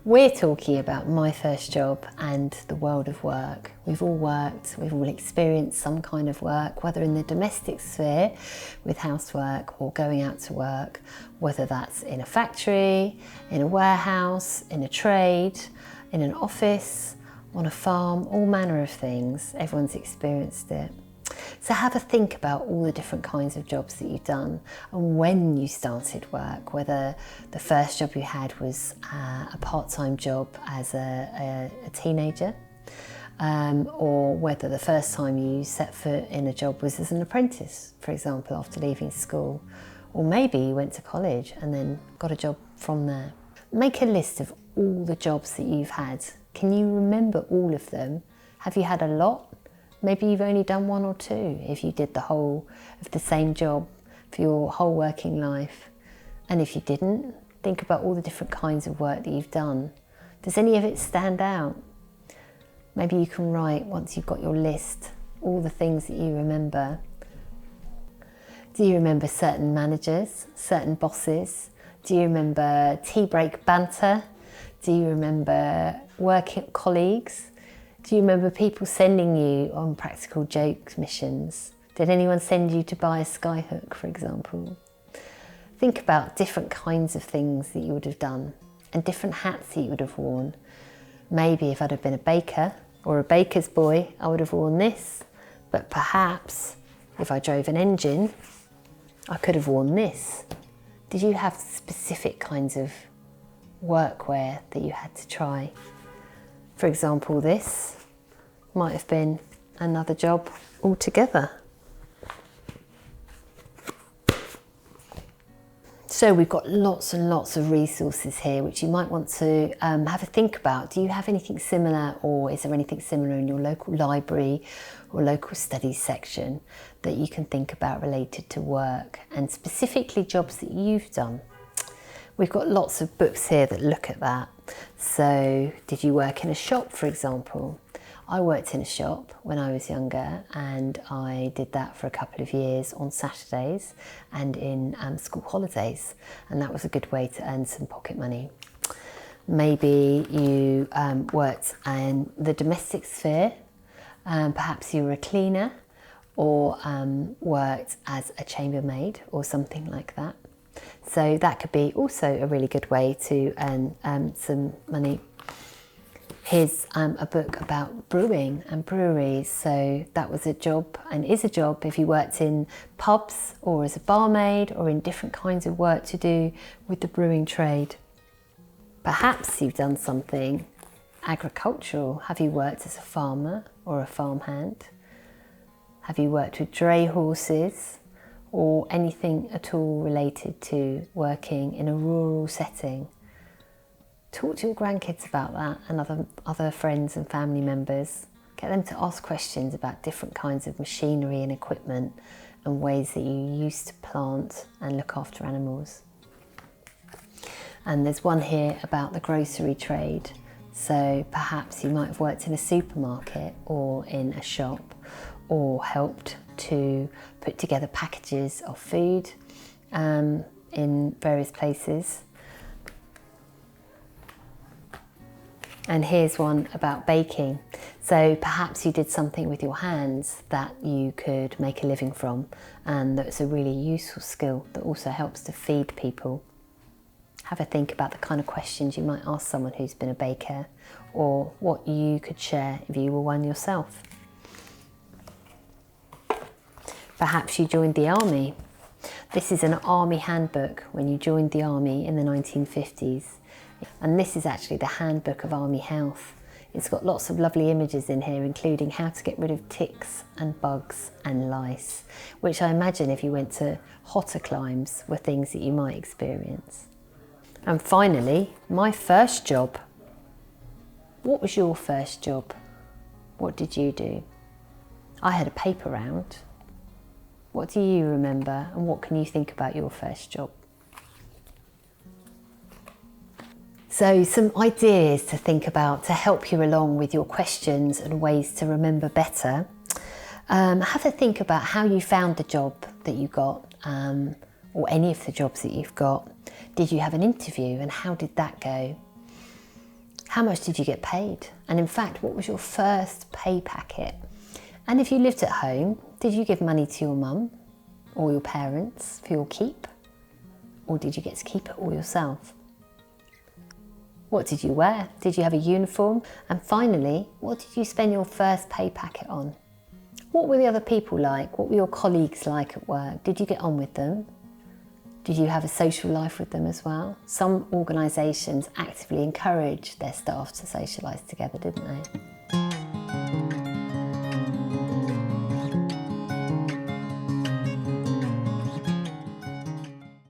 We're talking about my first job and the world of work. We've all worked, we've all experienced some kind of work, whether in the domestic sphere with housework or going out to work, whether that's in a factory, in a warehouse, in a trade, in an office, on a farm, all manner of things. Everyone's experienced it. So have a think about all the different kinds of jobs that you've done and when you started work, whether the first job you had was a part-time job as a teenager, or whether the first time you set foot in a job was as an apprentice, for example, after leaving school, or maybe you went to college and then got a job from there. Make a list of all the jobs that you've had. Can you remember all of them? Have you had a lot? Maybe you've only done one or two if you did the whole of the same job for your whole working life. And if you didn't, think about all the different kinds of work that you've done. Does any of it stand out? Maybe you can write, once you've got your list, all the things that you remember. Do you remember certain managers, certain bosses? Do you remember tea break banter? Do you remember working colleagues? Do you remember people sending you on practical jokes missions? Did anyone send you to buy a skyhook, for example? Think about different kinds of things that you would have done and different hats that you would have worn. Maybe if I'd have been a baker or a baker's boy, I would have worn this. But perhaps if I drove an engine, I could have worn this. Did you have specific kinds of workwear that you had to try? For example, this might have been another job altogether. So we've got lots and lots of resources here which you might want to have a think about. Do you have anything similar, or is there anything similar in your local library or local studies section that you can think about related to work and specifically jobs that you've done? We've got lots of books here that look at that. So did you work in a shop, for example? I worked in a shop when I was younger, and I did that for a couple of years on Saturdays and in school holidays, and that was a good way to earn some pocket money. Maybe you worked in the domestic sphere, perhaps you were a cleaner, or worked as a chambermaid or something like that. So that could be also a really good way to earn some money. Here's a book about brewing and breweries. So that was a job and is a job if you worked in pubs or as a barmaid or in different kinds of work to do with the brewing trade. Perhaps you've done something agricultural. Have you worked as a farmer or a farmhand? Have you worked with dray horses or anything at all related to working in a rural setting? Talk to your grandkids about that and other friends and family members. Get them to ask questions about different kinds of machinery and equipment and ways that you used to plant and look after animals. And there's one here about the grocery trade. So perhaps you might have worked in a supermarket or in a shop, or helped to put together packages of food in various places. And here's one about baking. So perhaps you did something with your hands that you could make a living from, and that's a really useful skill that also helps to feed people. Have a think about the kind of questions you might ask someone who's been a baker, or what you could share if you were one yourself. Perhaps you joined the army. This is an army handbook when you joined the army in the 1950s. And this is actually the handbook of army health. It's got lots of lovely images in here, including how to get rid of ticks and bugs and lice, which I imagine if you went to hotter climes were things that you might experience. And finally, my first job. What was your first job? What did you do? I had a paper round. What do you remember, and what can you think about your first job? So some ideas to think about to help you along with your questions and ways to remember better. Have a think about how you found the job that you got, or any of the jobs that you've got. Did you have an interview, and how did that go? How much did you get paid? And in fact, what was your first pay packet? And if you lived at home, did you give money to your mum or your parents for your keep? Or did you get to keep it all yourself? What did you wear? Did you have a uniform? And finally, what did you spend your first pay packet on? What were the other people like? What were your colleagues like at work? Did you get on with them? Did you have a social life with them as well? Some organisations actively encourage their staff to socialise together, didn't they?